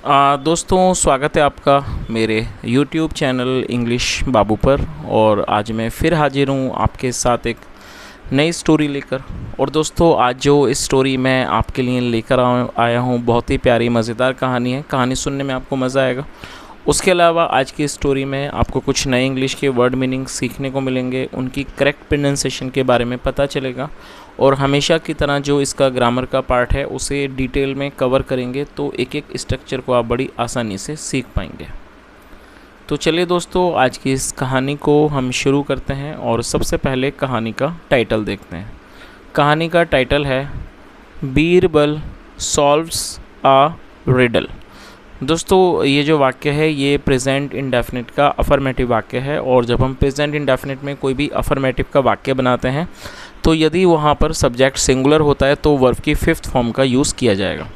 दोस्तों, स्वागत है आपका मेरे YouTube चैनल इंग्लिश बाबू पर। और आज मैं फिर हाजिर हूँ आपके साथ एक नई स्टोरी लेकर। और दोस्तों, आज जो इस स्टोरी मैं आपके लिए लेकर आया हूँ, बहुत ही प्यारी मज़ेदार कहानी है। कहानी सुनने में आपको मज़ा आएगा। उसके अलावा आज की स्टोरी में आपको कुछ नए इंग्लिश के वर्ड मीनिंग सीखने को मिलेंगे, उनकी करेक्ट प्रोनाउंसिएशन के बारे में पता चलेगा। और हमेशा की तरह जो इसका ग्रामर का पार्ट है उसे डिटेल में कवर करेंगे, तो एक एक स्ट्रक्चर को आप बड़ी आसानी से सीख पाएंगे। तो चलिए दोस्तों, आज की इस कहानी को हम शुरू करते हैं। और सबसे पहले कहानी का टाइटल देखते हैं। कहानी का टाइटल है बीरबल सॉल्व्स अ रिडल। दोस्तों, ये जो वाक्य है ये प्रेजेंट इंडेफिनिट का अफर्मेटिव वाक्य है। और जब हम प्रेजेंट इंडेफिनिट में कोई भी अफर्मेटिव का वाक्य बनाते हैं तो यदि वहाँ पर सब्जेक्ट सिंगुलर होता है तो वर्ब की फिफ्थ फॉर्म का यूज़ किया जाएगा।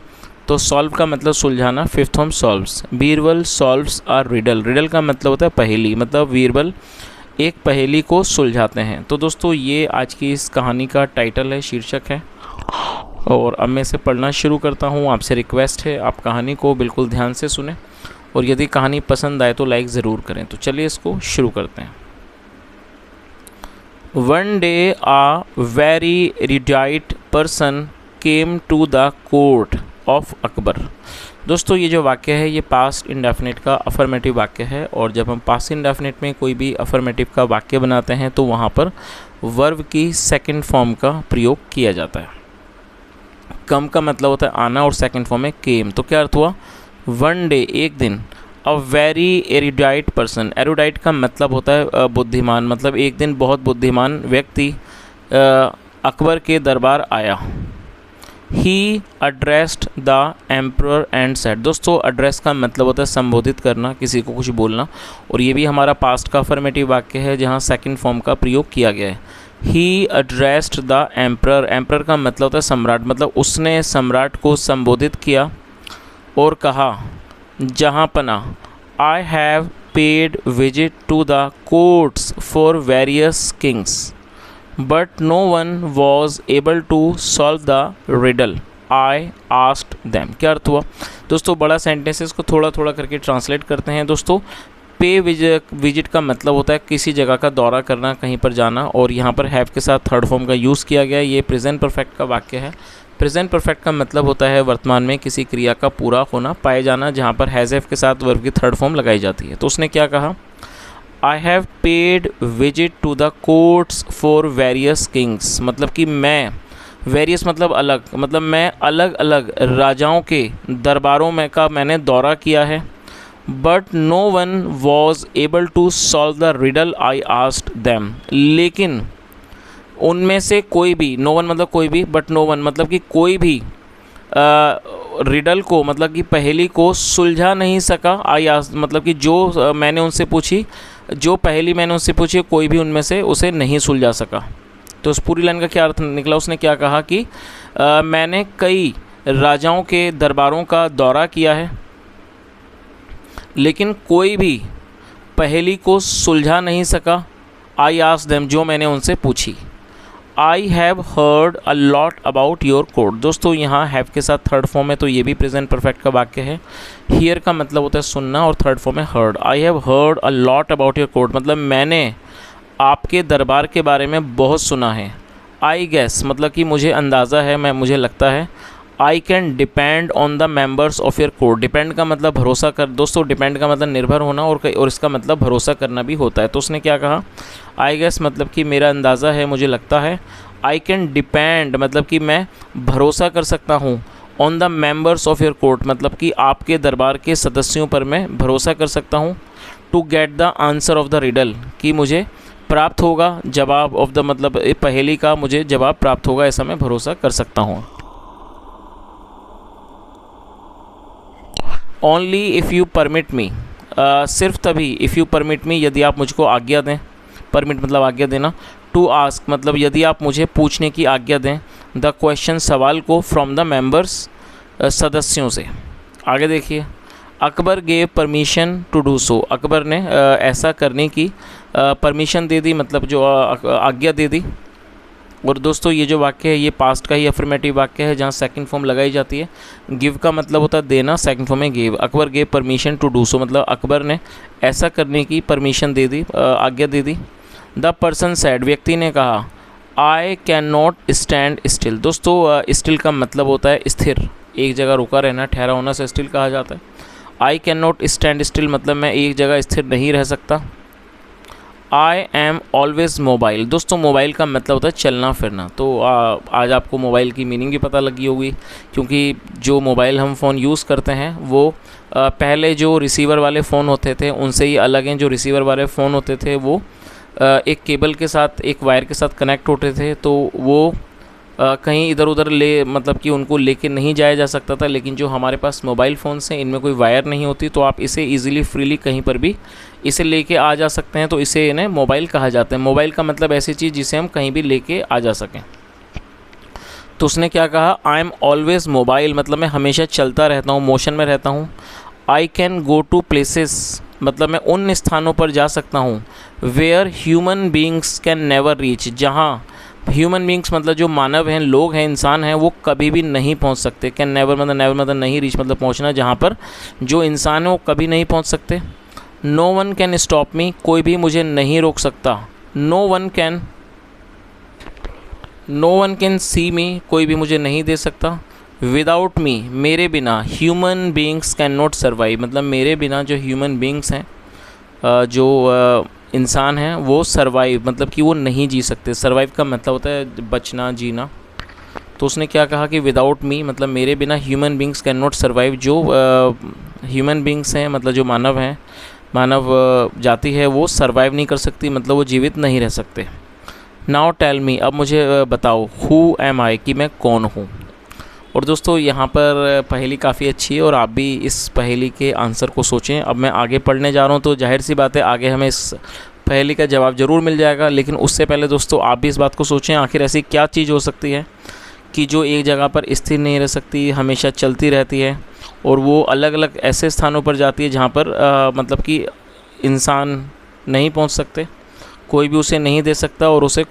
तो सॉल्व का मतलब सुलझाना, fifth form solves. Birbal solves a riddle. Riddle का मतलब होता है पहेली, मतलब बीरबल एक पहेली को सुलझाते हैं। तो दोस्तों, ये आज की इस कहानी का टाइटल है, शीर्षक है। और अब मैं इसे पढ़ना शुरू करता हूँ। आपसे रिक्वेस्ट है आप कहानी को बिल्कुल ध्यान से सुने, और यदि कहानी पसंद आए तो लाइक ज़रूर करें। तो चलिए इसको शुरू करते हैं। One day a very erudite person came to the court of Akbar. दोस्तों, ये जो वाक्य है ये पास्ट इंडेफिनिट का अफर्मेटिव वाक्य है। और जब हम पास्ट इंडेफिनिट में कोई भी अफर्मेटिव का वाक्य बनाते हैं तो वहाँ पर वर्ब की सेकंड फॉर्म का प्रयोग किया जाता है। कम का मतलब होता है आना, और सेकंड फॉर्म में केम। तो क्या अर्थ हुआ? वन डे, एक दिन। A very erudite person. Erudite का मतलब होता है बुद्धिमान, मतलब एक दिन बहुत बुद्धिमान व्यक्ति अकबर के दरबार आया। He addressed the emperor and said. दोस्तों, एड्रेस का मतलब होता है संबोधित करना, किसी को कुछ बोलना। और ये भी हमारा पास्ट का अफर्मेटिव वाक्य है जहाँ सेकंड फॉर्म का प्रयोग किया गया है। ही अड्रेस्ड द एम्परर। एम्परर का मतलब होता है सम्राट, मतलब उसने सम्राट को संबोधित किया और कहा, जहाँ पना I have paid visit to the courts for various kings but no one was able to solve the riddle I asked them. क्या अर्थ हुआ? दोस्तों, बड़ा सेंटेंस है, इसको थोड़ा थोड़ा करके ट्रांसलेट करते हैं। दोस्तों, पे विजिट का मतलब होता है किसी जगह का दौरा करना, कहीं पर जाना। और यहाँ पर हैव के साथ थर्ड फॉर्म का यूज़ किया गया है। ये प्रेजेंट परफेक्ट का वाक्य है। प्रेजेंट परफेक्ट का मतलब होता है वर्तमान में किसी क्रिया का पूरा होना, पाए जाना, जहाँ पर हैज़ हैव के साथ वर्ब की थर्ड फॉर्म लगाई जाती है। तो उसने क्या कहा? I have paid visit to the courts for various kings. मतलब कि मैं, वेरियस मतलब अलग, मतलब मैं अलग अलग राजाओं के दरबारों में का मैंने दौरा किया है। But no one was able to solve the riddle I asked them. लेकिन उनमें से कोई भी, नो वन मतलब कोई भी, बट नो वन मतलब कि कोई भी रिडल को, मतलब कि पहेली को सुलझा नहीं सका। आई आस्क्ड मतलब कि जो मैंने उनसे पूछी, जो पहेली मैंने उनसे पूछी, कोई भी उनमें से उसे नहीं सुलझा सका। तो उस पूरी लाइन का क्या अर्थ निकला? उसने क्या कहा कि मैंने कई राजाओं के दरबारों का दौरा किया है, लेकिन कोई भी पहेली को सुलझा नहीं सका। आई आस्क्ड देम, जो मैंने उनसे पूछी। I have heard a lot about your court. दोस्तों, यहाँ हैव के साथ थर्ड फॉर्म है, तो ये भी प्रेजेंट परफेक्ट का वाक्य है। हियर का मतलब होता है सुनना, और थर्ड फॉर्म है heard. I have heard a lot about your court, मतलब मैंने आपके दरबार के बारे में बहुत सुना है। आई गेस मतलब कि मुझे अंदाज़ा है, मुझे लगता है। I can depend on the members of your court. Depend का मतलब भरोसा कर। दोस्तों, डिपेंड का मतलब निर्भर होना, और इसका मतलब भरोसा करना भी होता है। तो उसने क्या कहा? आई गेस मतलब कि मेरा अंदाज़ा है, मुझे लगता है। आई कैन डिपेंड मतलब कि मैं भरोसा कर सकता हूँ। On the members of your court मतलब कि आपके दरबार के सदस्यों पर मैं भरोसा कर सकता हूँ। To get the answer of the riddle, कि मुझे प्राप्त होगा जवाब ऑफ द, मतलब पहेली का मुझे जवाब प्राप्त होगा, ऐसा मैं भरोसा कर सकता हूँ। Only if you permit me. सिर्फ तभी, इफ़ यू परमिट मी, यदि आप मुझको आज्ञा दें। परमिट मतलब आज्ञा देना। टू आस्क मतलब यदि आप मुझे पूछने की आज्ञा दें। द क्वेश्चन सवाल को, फ्रॉम द मेंबर्स सदस्यों से। आगे देखिए, Akbar gave permission to do so. Akbar ने ऐसा करने की परमिशन दे दी, मतलब जो आज्ञा दे दी। और दोस्तों ये जो वाक्य है ये पास्ट का ही अफर्मेटिव वाक्य है जहाँ सेकंड फॉर्म लगाई जाती है। गिव का मतलब होता है देना, सेकंड फॉर्म में give. Akbar gave permission to do so, मतलब अकबर ने ऐसा करने की परमिशन दे दी, आज्ञा दे दी। द पर्सन सैड, व्यक्ति ने कहा I can not stand still. दोस्तों स्टिल का मतलब होता है स्थिर, एक जगह रुका रहना, ठहरा होना से स्टिल कहा जाता है। I can not stand still मतलब मैं एक जगह स्थिर नहीं रह सकता। आई एम ऑलवेज मोबाइल, दोस्तों मोबाइल का मतलब होता है चलना फिरना। तो आज आपको मोबाइल की मीनिंग भी पता लगी होगी, क्योंकि जो मोबाइल हम फ़ोन यूज़ करते हैं वो पहले जो रिसीवर वाले फ़ोन होते थे उनसे ही अलग हैं। जो रिसीवर वाले फ़ोन होते थे वो एक केबल के साथ, एक वायर के साथ कनेक्ट होते थे, तो वो कहीं इधर उधर मतलब कि उनको लेके नहीं जाया जा सकता था। लेकिन जो हमारे पास मोबाइल फ़ोन्स हैं इनमें कोई वायर नहीं होती, तो आप इसे इजीली फ्रीली कहीं पर भी इसे लेके आ जा सकते हैं। तो इसे इन्हें मोबाइल कहा जाता है। मोबाइल का मतलब ऐसी चीज़ जिसे हम कहीं भी लेके आ जा सकें। तो उसने क्या कहा, आई एम ऑलवेज मोबाइल मतलब मैं हमेशा चलता रहता हूँ, मोशन में रहता हूँ। I can go to places मतलब मैं उन स्थानों पर जा सकता हूँ where human beings can never reach, जहाँ ह्यूमन बींग्स मतलब जो मानव हैं, लोग हैं, इंसान हैं, वो कभी भी नहीं पहुंच सकते। कैन नेवर मतलब नहीं, रीच मतलब पहुंचना, जहां पर जो इंसान है वो कभी नहीं पहुंच सकते। No one can stop me, कोई भी मुझे नहीं रोक सकता। No one can see me, कोई भी मुझे नहीं दे सकता। विदाउट मी, मेरे बिना, human beings can not survive मतलब मेरे बिना जो ह्यूमन बींग्स हैं, जो इंसान हैं, वो सर्वाइव मतलब कि वो नहीं जी सकते। सर्वाइव का मतलब होता है बचना, जीना। तो उसने क्या कहा कि विदाउट मी मतलब मेरे बिना human beings can not survive, जो ह्यूमन बींग्स हैं मतलब जो मानव हैं, मानव जाति है, वो सर्वाइव नहीं कर सकती, मतलब वो जीवित नहीं रह सकते। नाउ टेल मी, अब मुझे बताओ, हु एम आई, कि मैं कौन हूँ। और दोस्तों यहाँ पर पहेली काफ़ी अच्छी है और आप भी इस पहेली के आंसर को सोचें। अब मैं आगे पढ़ने जा रहा हूँ, तो जाहिर सी बात है आगे हमें इस पहेली का जवाब ज़रूर मिल जाएगा। लेकिन उससे पहले दोस्तों आप भी इस बात को सोचें, आखिर ऐसी क्या चीज़ हो सकती है कि जो एक जगह पर स्थिर नहीं रह सकती, हमेशा चलती रहती है, और वो अलग अलग ऐसे स्थानों पर जाती है जहाँ पर मतलब कि इंसान नहीं पहुँच सकते, कोई भी उसे नहीं दे सकता, और उसे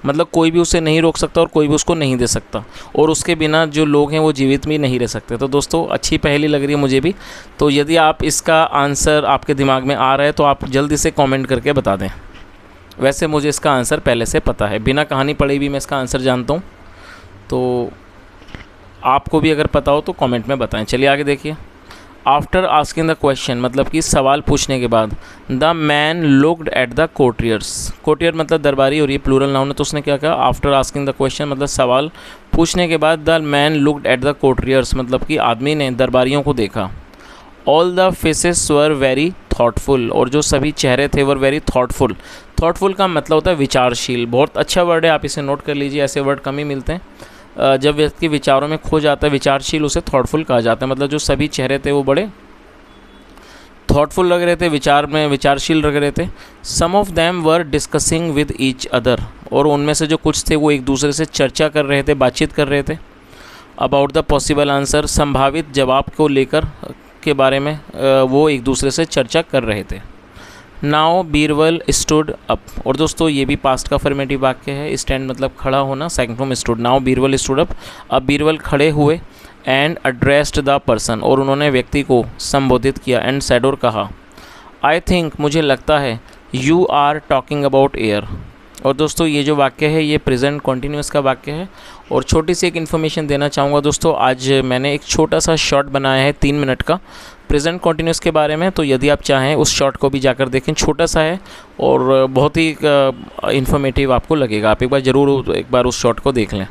मतलब कोई भी उसे नहीं रोक सकता और कोई भी उसको नहीं दे सकता, और उसके बिना जो लोग हैं वो जीवित भी नहीं रह सकते। तो दोस्तों अच्छी पहेली लग रही है मुझे भी। तो यदि आप इसका आंसर आपके दिमाग में आ रहा है तो आप जल्दी से कमेंट करके बता दें। वैसे मुझे इसका आंसर पहले से पता है, बिना कहानी पढ़े भी मैं इसका आंसर जानता हूँ। तो आपको भी अगर पता हो तो कमेंट में बताएं। चलिए आगे देखिए। आफ्टर आस्किंग द क्वेश्चन मतलब कि सवाल पूछने के बाद, the man looked at the courtiers, courtier मतलब दरबारी और ये प्लूरल नाउन है। तो उसने क्या कहा, आफ्टर आस्किंग द क्वेश्चन मतलब सवाल पूछने के बाद, the man looked at the courtiers मतलब कि आदमी ने दरबारियों को देखा। All the faces were very thoughtful, और जो सभी चेहरे थे वर वेरी थाटफुल। थाटफुल का मतलब होता है विचारशील। बहुत अच्छा वर्ड है, आप इसे नोट कर लीजिए, ऐसे वर्ड कम ही मिलते हैं। जब व्यक्ति विचारों में खो जाता है, विचारशील, उसे थॉटफुल कहा जाता है। मतलब जो सभी चेहरे थे वो बड़े थॉटफुल लग रहे थे, विचार में विचारशील लग रहे थे। Some of them were discussing with each other, और उनमें से जो कुछ थे वो एक दूसरे से चर्चा कर रहे थे, बातचीत कर रहे थे। अबाउट द पॉसिबल आंसर, संभावित जवाब को लेकर के बारे में वो एक दूसरे से चर्चा कर रहे थे। नाउ बीरबल स्टूड अप, और दोस्तों ये भी पास्ट का अफर्मेटिव वाक्य है। स्टैंड मतलब खड़ा होना, second form stood. Now Birbal stood up, अब बीरबल खड़े हुए। एंड एड्रेस्ड द पर्सन, और उन्होंने व्यक्ति को संबोधित किया। एंड सेड, और कहा, आई थिंक मुझे लगता है, you are talking about air. और दोस्तों ये जो वाक्य है ये प्रेजेंट कॉन्टीन्यूअस का वाक्य है। और छोटी सी एक इन्फॉर्मेशन देना चाहूँगा दोस्तों, आज मैंने एक छोटा सा शॉर्ट बनाया है 3 मिनट का प्रेजेंट कॉन्टीन्यूअस के बारे में। तो यदि आप चाहें उस शॉर्ट को भी जाकर देखें, छोटा सा है और बहुत ही इन्फॉर्मेटिव आपको लगेगा। आप एक बार उस शॉर्ट को देख लें।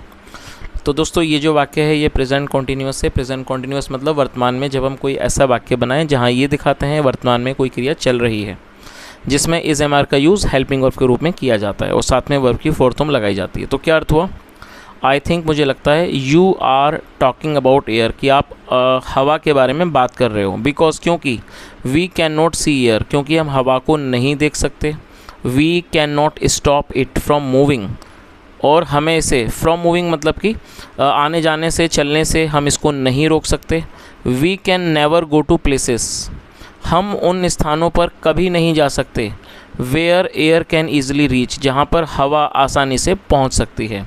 तो दोस्तों ये जो वाक्य है ये प्रेजेंट कॉन्टीन्यूअस है। प्रेजेंट कॉन्टीन्यूअस मतलब वर्तमान में जब हम कोई ऐसा वाक्य बनाएं जहाँ ये दिखाते हैं वर्तमान में कोई क्रिया चल रही है, जिसमें इज एम आर का यूज़ हेल्पिंग वर्ब के रूप में किया जाता है और साथ में वर्ब की फोर्थ फॉर्म लगाई जाती है। तो क्या अर्थ हुआ, आई थिंक मुझे लगता है, you are talking about air, कि आप हवा के बारे में बात कर रहे हो। बिकॉज क्योंकि, we can not see air, क्योंकि हम हवा को नहीं देख सकते। We can not stop it from moving, और हमें इसे फ्रॉम मूविंग मतलब कि आने जाने से, चलने से हम इसको नहीं रोक सकते। We can never go to places, हम उन स्थानों पर कभी नहीं जा सकते। Where air can easily reach, जहाँ पर हवा आसानी से पहुँच सकती है।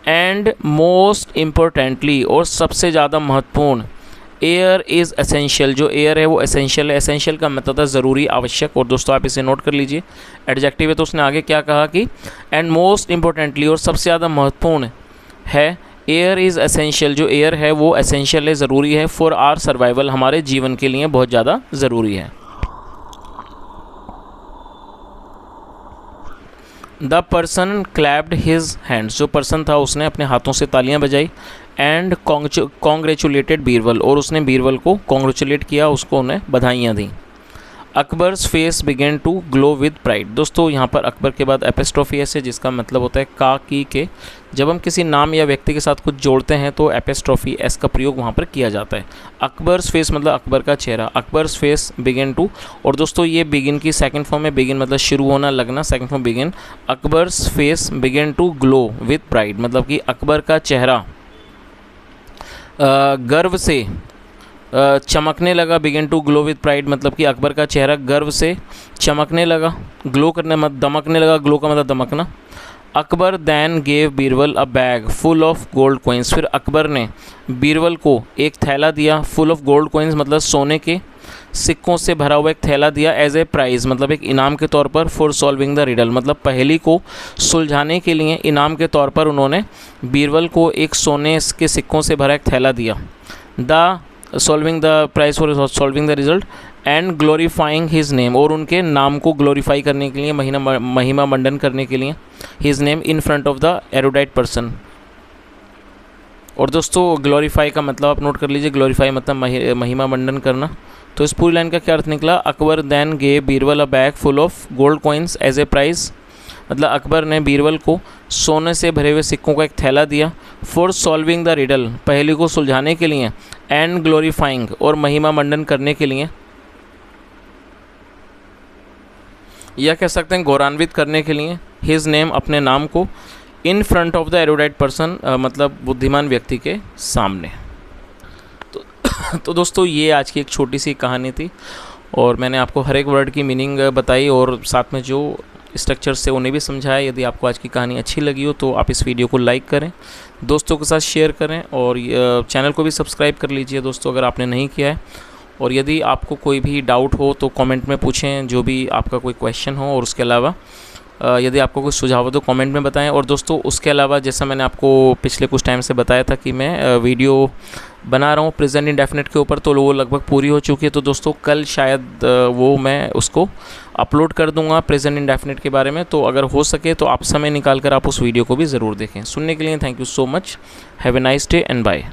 एंड मोस्ट इम्पोर्टेंटली, और सबसे ज़्यादा महत्वपूर्ण, एयर इज़ एसेंशियल, जो एयर है वो एसेंशियल है। एसेंशियल का मतलब है ज़रूरी, आवश्यक। और दोस्तों आप इसे नोट कर लीजिए, एडजेक्टिव है तो उसने आगे क्या कहा कि एंड मोस्ट इम्पोर्टेंटली, और सबसे ज़्यादा महत्वपूर्ण है, एयर इज़ एसेंशियल, जो एयर है वो एसेंशियल है, ज़रूरी है। फॉर आर सर्वाइवल, हमारे जीवन के लिए बहुत ज़्यादा ज़रूरी है। The person clapped his hands, जो पर्सन था उसने अपने हाथों से तालियां बजाई। एंड कॉन्ग्रेचुलेटेड बीरबल, और उसने बीरबल को कॉन्ग्रेचुलेट किया, उसको उन्हें बधाइयाँ दी। Akbar's face began to glow with pride, दोस्तों यहाँ पर अकबर के बाद एपिस्ट्रोफी एस है, जिसका मतलब होता है का की के। जब हम किसी नाम या व्यक्ति के साथ कुछ जोड़ते हैं तो एपिस्ट्रोफी एस का प्रयोग वहाँ पर किया जाता है। अकबर्स फेस मतलब अकबर का चेहरा, अकबर्स फेस बिगेन टू, और दोस्तों ये बिगिन की सेकंड फॉर्म है। बिगिन मतलब शुरू होना, लगना, second form begin. Akbar's face began to glow with pride, मतलब कि अकबर का चेहरा गर्व से चमकने लगा। Begin to glow with pride मतलब कि अकबर का चेहरा गर्व से चमकने लगा। ग्लो करने मतलब दमकने लगा, ग्लो का मतलब दमकना। Akbar then gave Birbal a bag full of gold coins, फिर अकबर ने बीरबल को एक थैला दिया, फुल ऑफ गोल्ड कोइंस मतलब सोने के सिक्कों से भरा हुआ एक थैला दिया, एज ए प्राइज़ मतलब एक इनाम के तौर पर। फॉर सॉल्विंग द रिडल मतलब पहेली को सुलझाने के लिए इनाम के तौर पर उन्होंने बीरबल को एक सोने के सिक्कों से भरा एक थैला दिया। The solving the prize for solving the result and glorifying his name, और उनके नाम को ग्लोरीफाई करने के लिए, महिमा मंडन करने के लिए, his name in front of the एरोडाइट person. और दोस्तों ग्लोरीफाई का मतलब आप नोट कर लीजिए, ग्लोरीफाई मतलब महिमा मंडन करना। तो इस पूरी लाइन का क्या अर्थ निकला, Akbar then gave Birbal a bag full of gold coins as a prize, मतलब अकबर ने बीरबल को सोने से भरे हुए सिक्कों का एक थैला दिया। फॉर सॉल्विंग द रिडल पहेली को सुलझाने के लिए, एंड ग्लोरीफाइंग और महिमा मंडन करने के लिए, या कह सकते हैं गौरवान्वित करने के लिए, हिज नेम अपने नाम को, in front of the एरोडाइट person मतलब बुद्धिमान व्यक्ति के सामने। तो दोस्तों ये आज की एक छोटी सी कहानी थी, और मैंने आपको हर एक वर्ड की मीनिंग बताई और साथ में जो स्ट्रक्चर से उन्हें भी समझाया। यदि आपको आज की कहानी अच्छी लगी हो तो आप इस वीडियो को लाइक करें, दोस्तों के साथ शेयर करें, और चैनल को भी सब्सक्राइब कर लीजिए दोस्तों अगर आपने नहीं किया है। और यदि आपको कोई भी डाउट हो तो कमेंट में पूछें, जो भी आपका कोई क्वेश्चन हो। और उसके अलावा यदि आपको कुछ सुझाव हो तो कमेंट में बताएं। और दोस्तों उसके अलावा जैसा मैंने आपको पिछले कुछ टाइम से बताया था कि मैं वीडियो बना रहा हूँ प्रेजेंट इंडेफिनिट के ऊपर, तो वो लगभग पूरी हो चुकी है। तो दोस्तों कल शायद वो मैं उसको अपलोड कर दूंगा प्रेजेंट इंडेफिनिट के बारे में। तो अगर हो सके तो आप समय निकाल कर आप उस वीडियो को भी ज़रूर देखें। सुनने के लिए thank you so much. Have a nice day and bye.